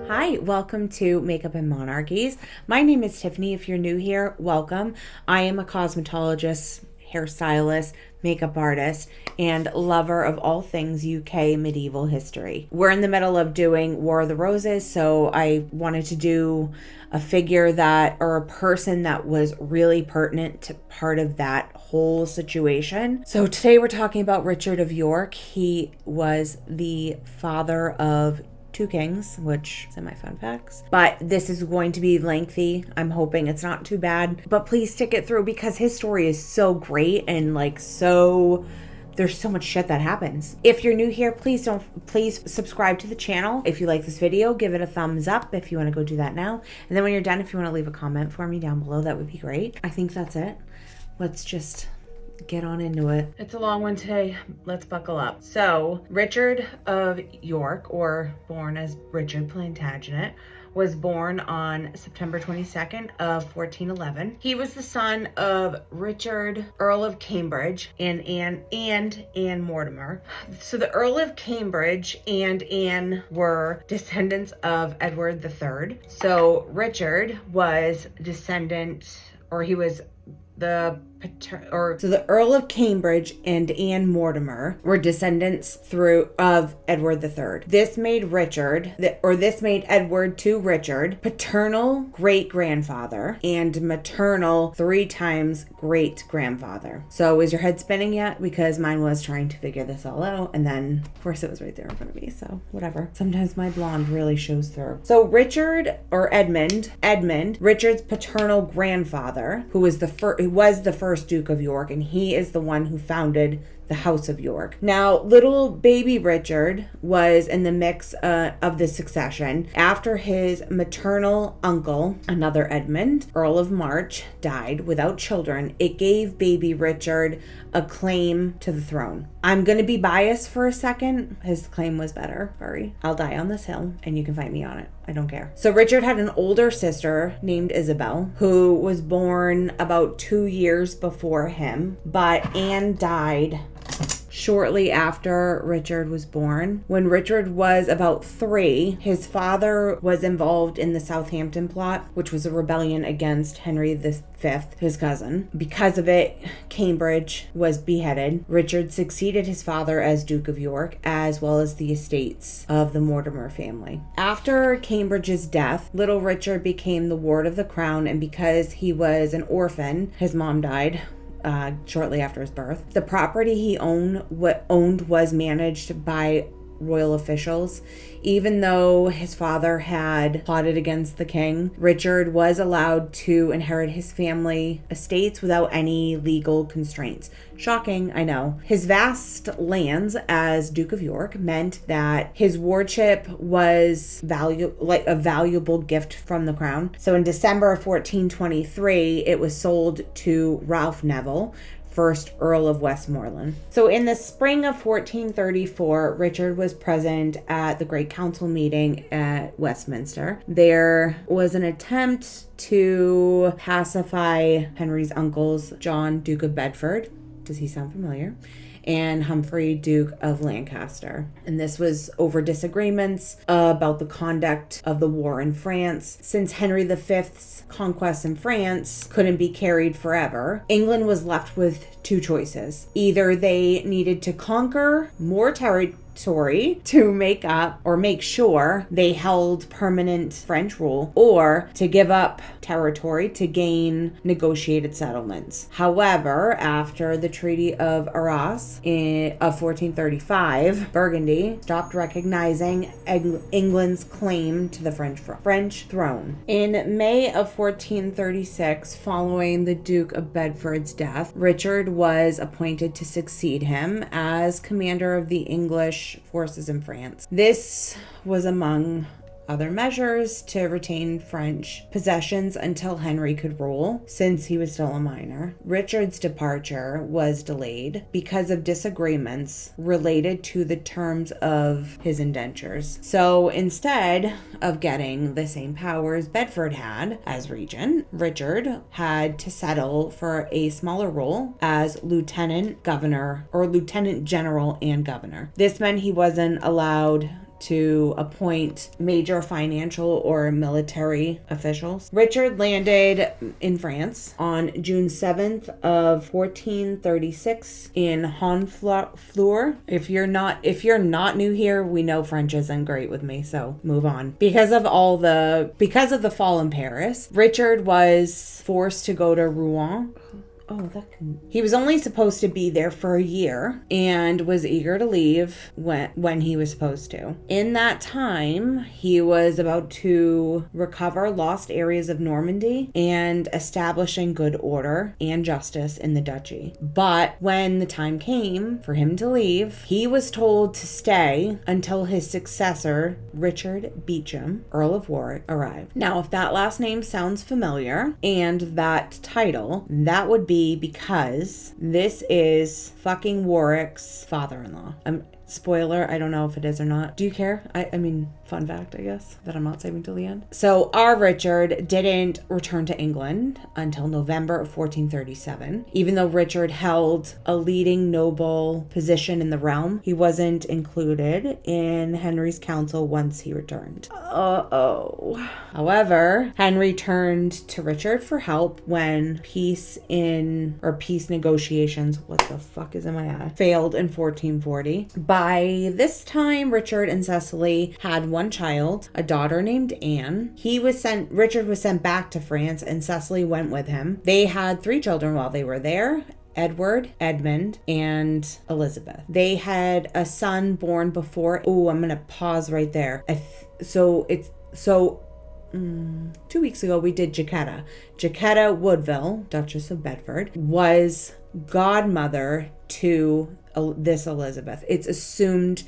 Hi, welcome to Makeup and Monarchies. My name is Tiffany. If you're new here, welcome. I am a cosmetologist, hairstylist, makeup artist, and lover of all things UK medieval history. We're in the middle of doing War of the Roses, so I wanted to do a figure that, or a person that was really pertinent to part of that whole situation. So today we're talking about Richard of York. He was the father of two kings, which is in my fun facts. But this is going to be lengthy. I'm hoping it's not too bad. But please stick it through because his story is so great and there's so much shit that happens. If you're new here, please subscribe to the channel. If you like this video, give it a thumbs up if you want to go do that now. And then when you're done, if you want to leave a comment for me down below, that would be great. I think that's it. Let's just get on into it. It's a long one today. Let's buckle up. So, Richard of York, or born as Richard Plantagenet, was born on September 22nd of 1411. He was the son of Richard, Earl of Cambridge, and Anne Mortimer. So the Earl of Cambridge and Anne were descendants of Edward III. So Richard was the Earl of Cambridge and Anne Mortimer were descendants of Edward III. This made Edward to Richard paternal great-grandfather and maternal 3 times great-grandfather. So is your head spinning yet? Because mine was trying to figure this all out, and then of course it was right there in front of me, so whatever. Sometimes my blonde really shows through. So Richard, or Edmund, Richard's paternal grandfather, who was the first Duke of York, and he is the one who founded the House of York. Now, little baby Richard was in the mix of the succession after his maternal uncle, another Edmund, Earl of March, died without children. It gave baby Richard a claim to the throne. I'm going to be biased for a second. His claim was better. Sorry. I'll die on this hill, and you can fight me on it. I don't care. So Richard had an older sister named Isabel, who was born about 2 years before him, but Anne died shortly after Richard was born. When Richard was about 3, his father was involved in the Southampton plot, which was a rebellion against Henry V, his cousin. Because of it, Cambridge was beheaded. Richard succeeded his father as Duke of York, as well as the estates of the Mortimer family. After Cambridge's death, little Richard became the ward of the crown, and because he was an orphan, his mom died shortly after his birth. The property he owned was managed by royal officials. Even though his father had plotted against the king, Richard was allowed to inherit his family estates without any legal constraints. Shocking, I know. His vast lands as Duke of York meant that his wardship was a valuable gift from the crown. So in December of 1423, it was sold to Ralph Neville, first Earl of Westmoreland. So in the spring of 1434, Richard was present at the Great Council meeting at Westminster. There was an attempt to pacify Henry's uncles, John, Duke of Bedford. Does he sound familiar? And Humphrey, Duke of Lancaster. And this was over disagreements about the conduct of the war in France. Since Henry V's conquest in France couldn't be carried forever, England was left with 2 choices. Either they needed to conquer more territory to make sure they held permanent French rule, or to give up territory to gain negotiated settlements. However, after the Treaty of Arras of 1435, Burgundy stopped recognizing England's claim to the French throne. In May of 1436, following the Duke of Bedford's death, Richard was appointed to succeed him as commander of the English forces in France. This was among other measures to retain French possessions until Henry could rule, since he was still a minor. Richard's departure was delayed because of disagreements related to the terms of his indentures. So instead of getting the same powers Bedford had as regent, Richard had to settle for a smaller role as lieutenant governor, or lieutenant general and governor. This meant he wasn't allowed to appoint major financial or military officials. Richard landed in France on June 7th of 1436 in Honfleur. If you're not new here, we know French isn't great with me, so move on. Because of the fall in Paris, Richard was forced to go to Rouen. He was only supposed to be there for a year and was eager to leave when he was supposed to. In that time, he was about to recover lost areas of Normandy and establishing good order and justice in the duchy. But when the time came for him to leave, he was told to stay until his successor, Richard Beauchamp, Earl of Warwick, arrived. Now, if that last name sounds familiar and that title, that would be because this is fucking Warwick's father-in-law. Spoiler, I don't know if it is or not. Do you care? I mean, fun fact, I guess, that I'm not saving till the end. So our Richard didn't return to England until November of 1437. Even though Richard held a leading noble position in the realm, he wasn't included in Henry's council once he returned. However, Henry turned to Richard for help when peace negotiations, what the fuck is in my eye, failed in 1440. By this time, Richard and Cecily had one child, a daughter named Anne. Richard was sent back to France and Cecily went with him. They had 3 children while they were there: Edward, Edmund, and Elizabeth. They had a son born before. I'm going to pause right there. 2 weeks ago, we did Jacquetta. Jacquetta Woodville, Duchess of Bedford, was godmother to this Elizabeth. It's assumed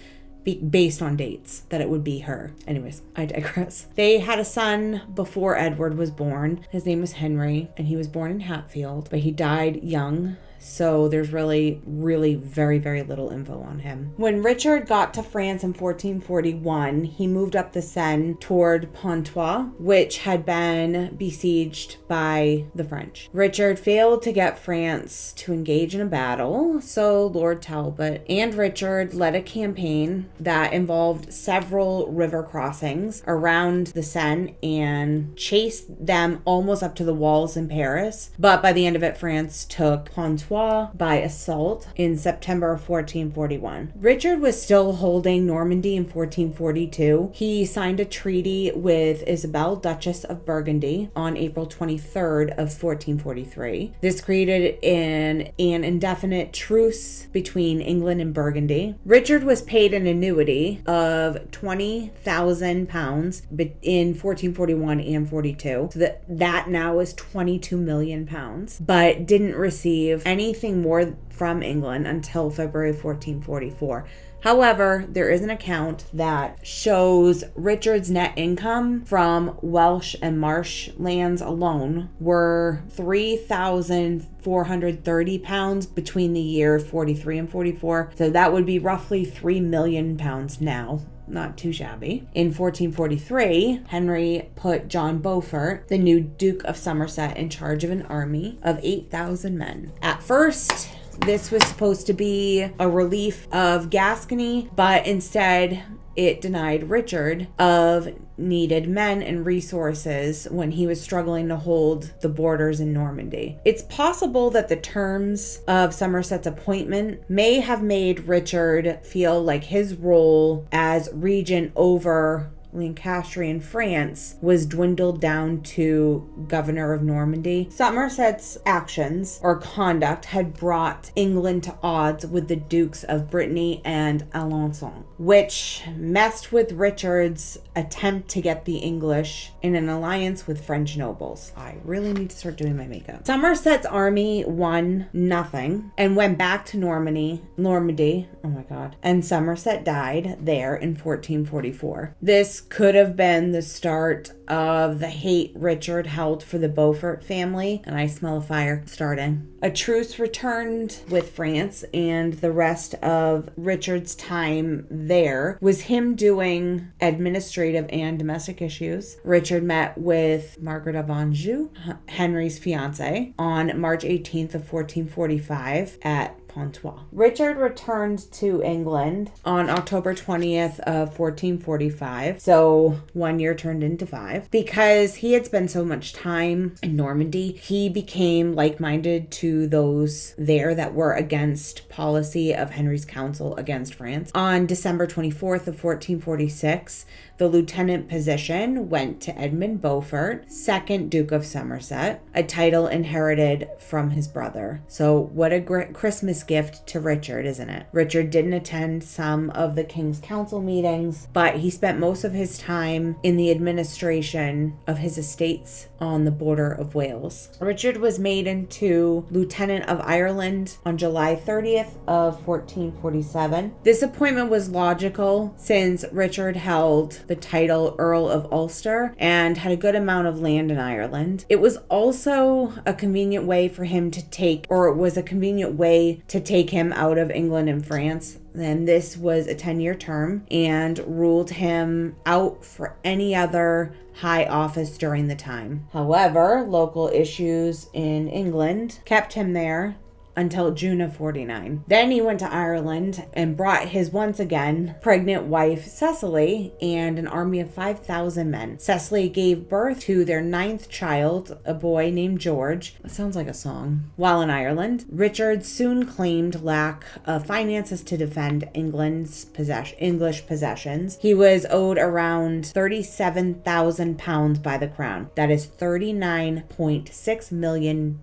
based on dates that it would be her. Anyways, I digress. They had a son before Edward was born. His name was Henry, and he was born in Hatfield, but he died young. So there's really, really very, very little info on him. When Richard got to France in 1441, he moved up the Seine toward Pontoise, which had been besieged by the French. Richard failed to get France to engage in a battle, so Lord Talbot and Richard led a campaign that involved several river crossings around the Seine and chased them almost up to the walls in Paris. But by the end of it, France took Pontoise by assault in September of 1441. Richard was still holding Normandy in 1442. He signed a treaty with Isabel, Duchess of Burgundy, on April 23rd of 1443. This created an indefinite truce between England and Burgundy. Richard was paid an annuity of 20,000 pounds in 1441 and 42. So that now is 22 million pounds, but didn't receive anything more from England until February 1444. However, there is an account that shows Richard's net income from Welsh and marsh lands alone were 3,430 pounds between the year 43 and 44. So that would be roughly 3 million pounds now. Not too shabby. In 1443, Henry put John Beaufort, the new Duke of Somerset, in charge of an army of 8,000 men. At first, this was supposed to be a relief of Gascony, but instead it denied Richard of needed men and resources when he was struggling to hold the borders in Normandy. It's possible that the terms of Somerset's appointment may have made Richard feel like his role as regent over Lancastrian France was dwindled down to governor of Normandy. Somerset's actions or conduct had brought England to odds with the Dukes of Brittany and Alençon, which messed with Richard's attempt to get the English in an alliance with French nobles. I really need to start doing my makeup. Somerset's army won nothing and went back to Normandy. Oh my god. And Somerset died there in 1444. This could have been the start of the hate Richard held for the Beaufort family, and I smell a fire starting. A truce returned with France, and the rest of Richard's time there was him doing administrative and domestic issues. Richard met with Margaret of Anjou, Henry's fiancée, on March 18th of 1445 at Pontois. Richard returned to England on October 20th of 1445. So 1 year turned into 5. Because he had spent so much time in Normandy, he became like-minded to those there that were against policy of Henry's council against France. On December 24th of 1446, the lieutenant position went to Edmund Beaufort, 2nd Duke of Somerset, a title inherited from his brother. So what a great Christmas gift to Richard, isn't it? Richard didn't attend some of the King's Council meetings, but he spent most of his time in the administration of his estates on the border of Wales. Richard was made into Lieutenant of Ireland on July 30th of 1447. This appointment was logical since Richard held the title Earl of Ulster and had a good amount of land in Ireland. It was also a convenient way for him to take, or it was a convenient way to take him out of England and France. And this was a 10-year term and ruled him out for any other high office during the time. However, local issues in England kept him there until June of 49. Then he went to Ireland and brought his once again pregnant wife Cecily and an army of 5,000 men. Cecily gave birth to their 9th child, a boy named George. That sounds like a song. While in Ireland, Richard soon claimed lack of finances to defend English possessions. He was owed around £37,000 by the crown. That is £39.6 million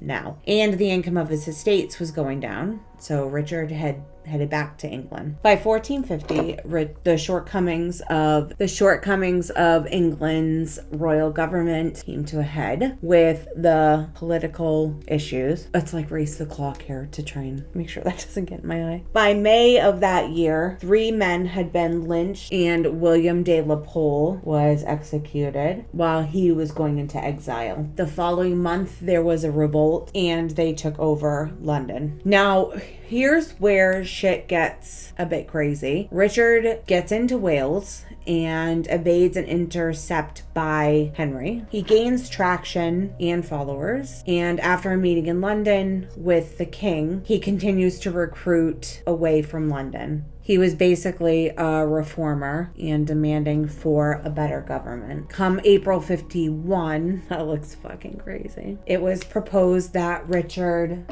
now. And the income of his estates was going down, so Richard had headed back to England. By 1450, the shortcomings of England's royal government came to a head with the political issues. Let's race the clock here to try and make sure that doesn't get in my eye. By May of that year, 3 men had been lynched and William de la Pole was executed while he was going into exile. The following month, there was a revolt and they took over London. Now, here's where shit gets a bit crazy. Richard gets into Wales and evades an intercept by Henry. He gains traction and followers, and after a meeting in London with the king, he continues to recruit away from London. He was basically a reformer and demanding for a better government. Come April 51, that looks fucking crazy, it was proposed that Richard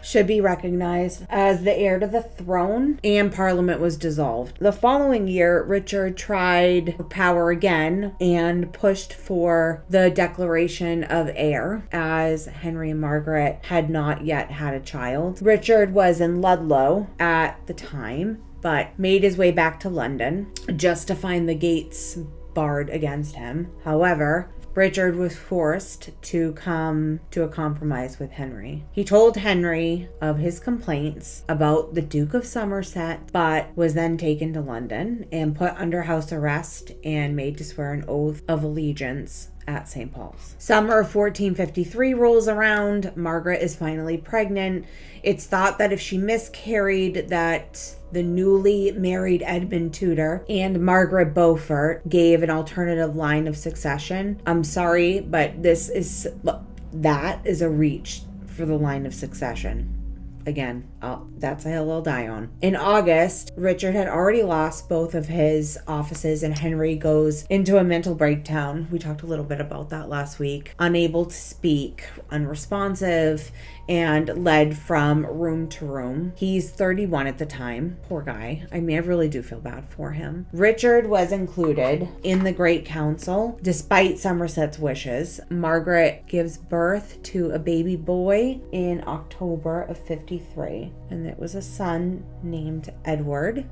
should be recognized as the heir to the throne, and Parliament was dissolved. The following year, Richard tried for power again and pushed for the declaration of heir, as Henry and Margaret had not yet had a child. Richard was in Ludlow at the time, but made his way back to London just to find the gates barred against him. However, Richard was forced to come to a compromise with Henry. He told Henry of his complaints about the Duke of Somerset, but was then taken to London and put under house arrest and made to swear an oath of allegiance at St. Paul's. Summer of 1453 rolls around. Margaret is finally pregnant. It's thought that if she miscarried, that the newly married Edmund Tudor and Margaret Beaufort gave an alternative line of succession. I'm sorry, but that is a reach for the line of succession. Again, that's a hill I'll die on. In August, Richard had already lost both of his offices and Henry goes into a mental breakdown. We talked a little bit about that last week. Unable to speak, unresponsive, and led from room to room. He's 31 at the time. Poor guy. I mean, I really do feel bad for him. Richard was included in the Great Council despite Somerset's wishes. Margaret gives birth to a baby boy in October of 53, and it was a son named Edward.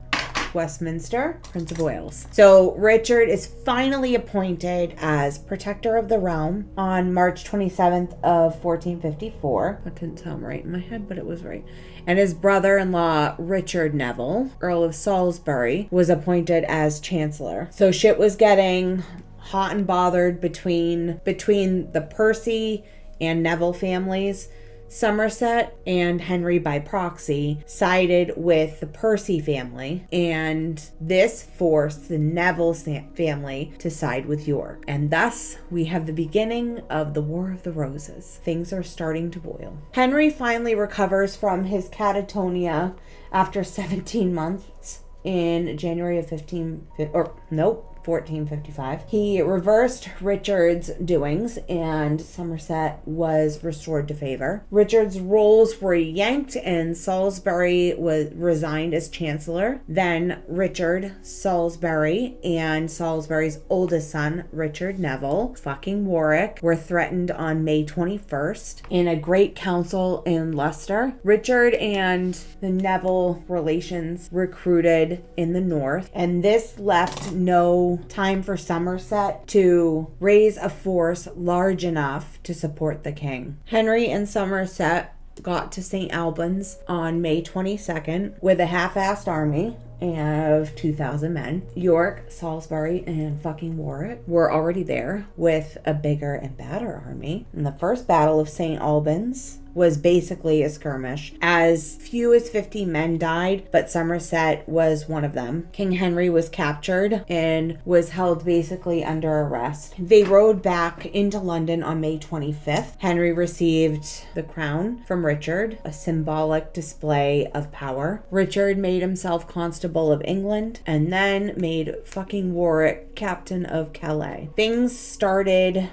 Westminster, Prince of Wales. So Richard is finally appointed as Protector of the Realm on March 27th of 1454. That didn't sound right in my head, but it was right. And his brother-in-law, Richard Neville, Earl of Salisbury, was appointed as Chancellor. So shit was getting hot and bothered between the Percy and Neville families. Somerset and Henry by proxy sided with the Percy family, and this forced the Neville family to side with York. And thus, we have the beginning of the War of the Roses. Things are starting to boil. Henry finally recovers from his catatonia after 17 months in January of 1455. He reversed Richard's doings and Somerset was restored to favor. Richard's roles were yanked and Salisbury was resigned as chancellor. Then Richard, Salisbury, and Salisbury's oldest son, Richard Neville, fucking Warwick, were threatened on May 21st in a great council in Leicester. Richard and the Neville relations recruited in the north, and this left no time for Somerset to raise a force large enough to support the king. Henry and Somerset got to St. Albans on May 22nd with a half-assed army of 2,000 men. York, Salisbury, and fucking Warwick were already there with a bigger and badder army. In the first battle of St. Albans was basically a skirmish. As few as 50 men died, but Somerset was one of them. King Henry was captured and was held basically under arrest. They rode back into London on May 25th. Henry received the crown from Richard, a symbolic display of power. Richard made himself Constable of England and then made fucking Warwick Captain of Calais. Things stayed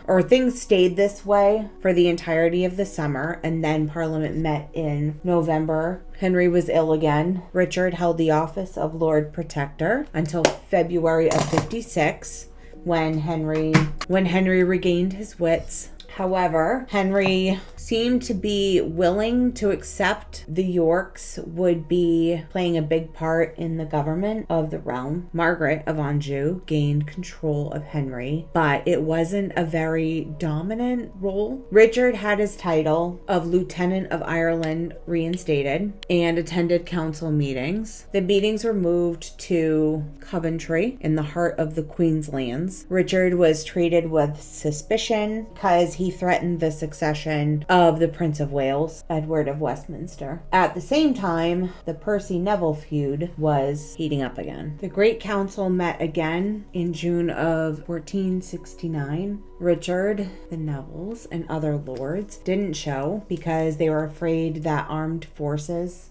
this way for the entirety of the summer, and then Parliament met in November. Henry was ill again. Richard held the office of Lord Protector until February of 56 when Henry regained his wits. However, Henry seemed to be willing to accept the Yorks would be playing a big part in the government of the realm. Margaret of Anjou gained control of Henry, but it wasn't a very dominant role. Richard had his title of Lieutenant of Ireland reinstated and attended council meetings. The meetings were moved to Coventry in the heart of the Queen's lands. Richard was treated with suspicion because he threatened the succession of the Prince of Wales, Edward of Westminster. At the same time, the Percy-Neville feud was heating up again. The Great Council met again in June of 1469. Richard, the Nevilles, and other lords didn't show because they were afraid that armed forces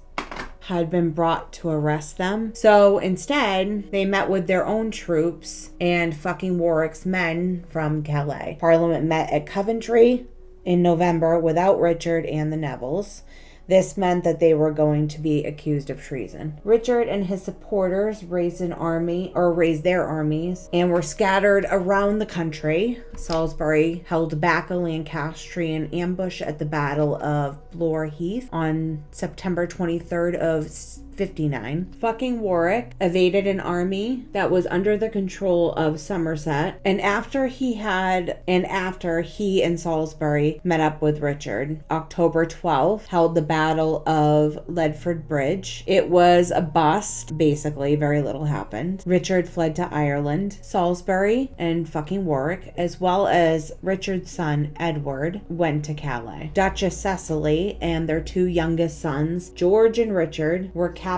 had been brought to arrest them. So instead, they met with their own troops and fucking Warwick's men from Calais. Parliament met at Coventry in November without Richard and the Nevilles. This meant that they were going to be accused of treason. Richard and his supporters raised their armies and were scattered around the country. Salisbury held back a Lancastrian ambush at the Battle of Blore Heath on September 23rd of 59. Fucking Warwick evaded an army that was under the control of Somerset, and after he and Salisbury met up with Richard, October 12th held the Battle of Ledford Bridge. It was a bust, basically, very little happened. Richard fled to Ireland. Salisbury and fucking Warwick, as well as Richard's son Edward, went to Calais. Duchess Cecily and their two youngest sons, George and Richard, were captured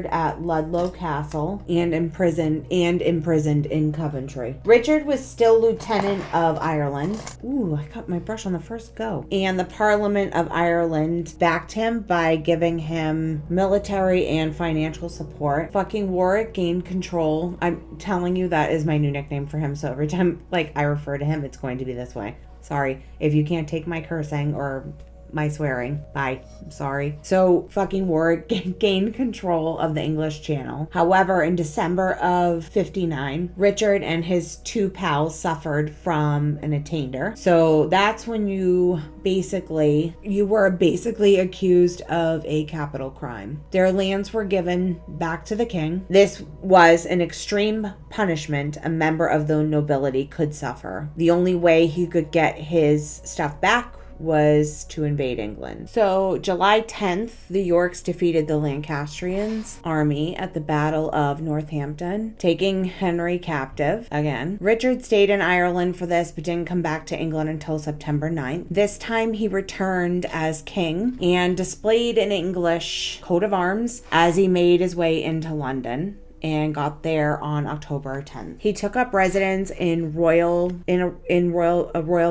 at Ludlow Castle and imprisoned in Coventry. Richard was still Lieutenant of Ireland. Ooh, I cut my brush on the first go. And the Parliament of Ireland backed him by giving him military and financial support. Fucking Warwick gained control. I'm telling you, that is my new nickname for him. So every time I refer to him, it's going to be this way. Sorry if you can't take my cursing or my swearing. Bye. I'm sorry. So fucking Warwick gained control of the English Channel. However, in December of 59, Richard and his two pals suffered from an attainder. So that's when you were basically accused of a capital crime. Their lands were given back to the king. This was an extreme punishment a member of the nobility could suffer. The only way he could get his stuff back was to invade England. So July 10th, the Yorks defeated the Lancastrians' army at the Battle of Northampton, taking Henry captive again. Richard stayed in Ireland for this, but didn't come back to England until September 9th. This time he returned as king and displayed an English coat of arms as he made his way into London and got there on October 10th. He took up residence in a royal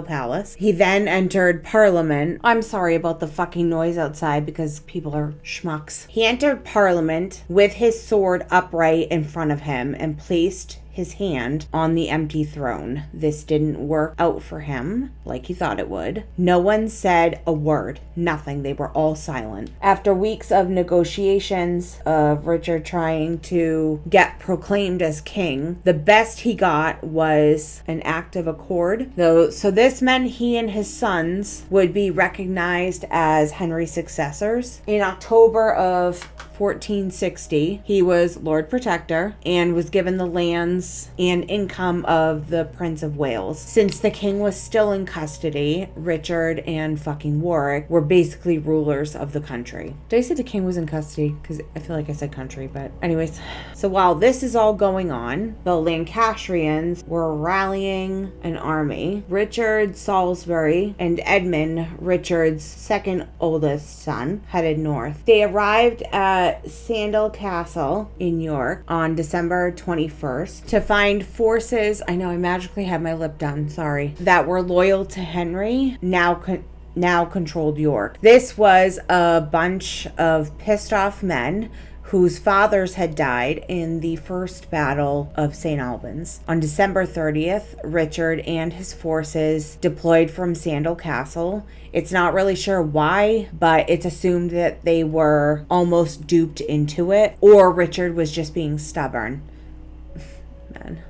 palace. He then entered Parliament. I'm sorry about the fucking noise outside because people are schmucks. He entered Parliament with his sword upright in front of him and placed his hand on the empty throne. This didn't work out for him like he thought it would. No one said a word, nothing. They were all silent. After weeks of negotiations of Richard trying to get proclaimed as king, the best he got was an act of accord. So this meant he and his sons would be recognized as Henry's successors. In October of 1460, he was Lord Protector and was given the lands and income of the Prince of Wales. Since the king was still in custody, Richard and fucking Warwick were basically rulers of the country. Did I say the king was in custody? Because I feel like I said country, but anyways. So while this is all going on, the Lancastrians were rallying an army. Richard Salisbury and Edmund, Richard's second oldest son, headed north. They arrived at Sandal Castle in York on December 21st to find forces, I know I magically had my lip done, sorry, that were loyal to Henry, now controlled York. This was a bunch of pissed off men whose fathers had died in the First Battle of St. Albans. On December 30th, Richard and his forces deployed from Sandal Castle. It's not really sure why, but it's assumed that they were almost duped into it, or Richard was just being stubborn. Man.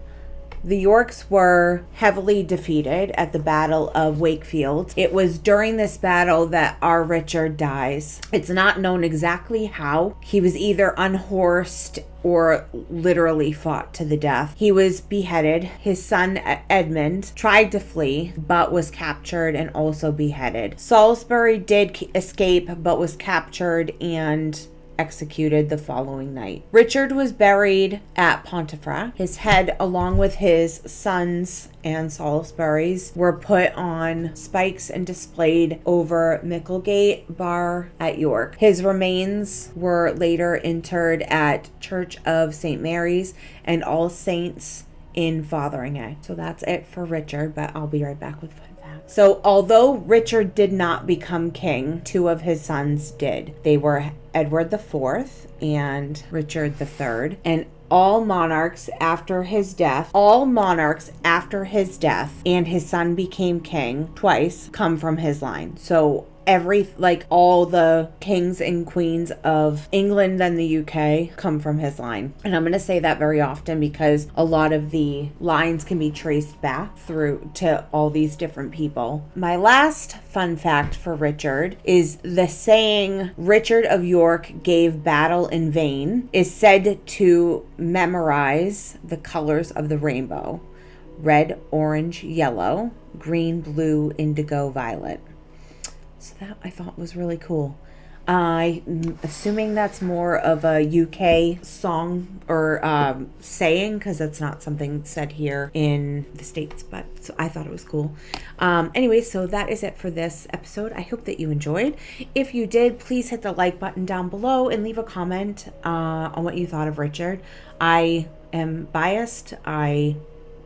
The Yorks were heavily defeated at the Battle of Wakefield. It was during this battle that our Richard dies. It's not known exactly how. He was either unhorsed or literally fought to the death. He was beheaded. His son Edmund tried to flee, but was captured and also beheaded. Salisbury did escape, but was captured and executed the following night. Richard was buried at Pontefract. His head, along with his sons and Salisbury's, were put on spikes and displayed over Micklegate Bar at York. His remains were later interred at Church of St. Mary's and All Saints in Fotheringhay. So that's it for Richard, but I'll be right back with fun facts. So although Richard did not become king, two of his sons did. They were Edward IV and Richard III, and all monarchs after his death and his son became king twice come from his line. So all the kings and queens of England and the UK come from his line. And I'm going to say that very often because a lot of the lines can be traced back through to all these different people. My last fun fact for Richard is the saying, Richard of York gave battle in vain, is said to memorize the colors of the rainbow: red, orange, yellow, green, blue, indigo, violet. So that I thought was really cool. I'm assuming that's more of a UK song or saying, because that's not something said here in the States, but so I thought it was cool. Anyway, so that is it for this episode. I hope that you enjoyed. If you did, please hit the like button down below and leave a comment on what you thought of Richard. I am biased. I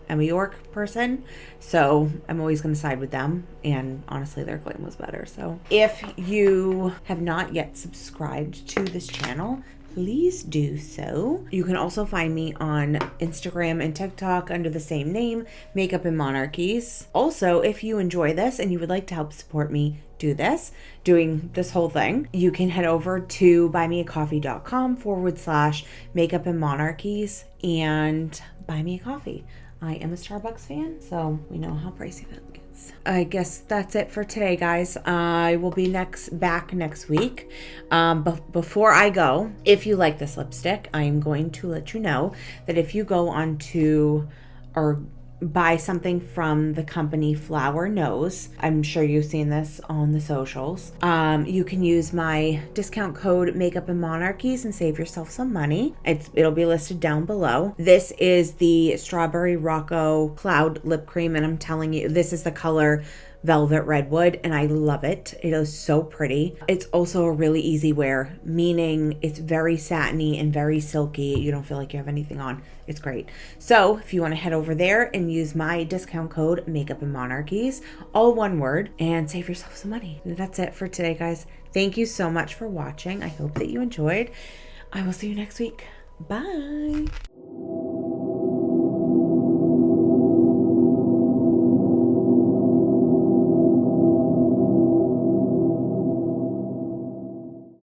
am a York person, so I'm always going to side with them, and honestly their claim was better. So if you have not yet subscribed to this channel, please do so. You can also find me on Instagram and TikTok under the same name, Makeup and Monarchies. Also, if you enjoy this and you would like to help support me doing this whole thing, you can head over to buymeacoffee.com/makeup and monarchies and buy me a coffee. I am a Starbucks fan, so we know how pricey that gets. I guess that's it for today, guys. I will be back next week. But before I go, if you like this lipstick, I am going to let you know that if you go onto our buy something from the company Flower Knows. I'm sure you've seen this on the socials. You can use my discount code Makeup and Monarchies and save yourself some money. It'll be listed down below. This is the Strawberry Rocco Cloud Lip Cream, and I'm telling you, this is the color Velvet Redwood, and I love it. It is so pretty. It's also a really easy wear, meaning it's very satiny and very silky. You don't feel like you have anything on. It's great. So if you want to head over there and use my discount code Makeup and Monarchies, all one word, and save yourself some money. That's it for today, guys. Thank you so much for watching. I hope that you enjoyed. I will see you next week. Bye.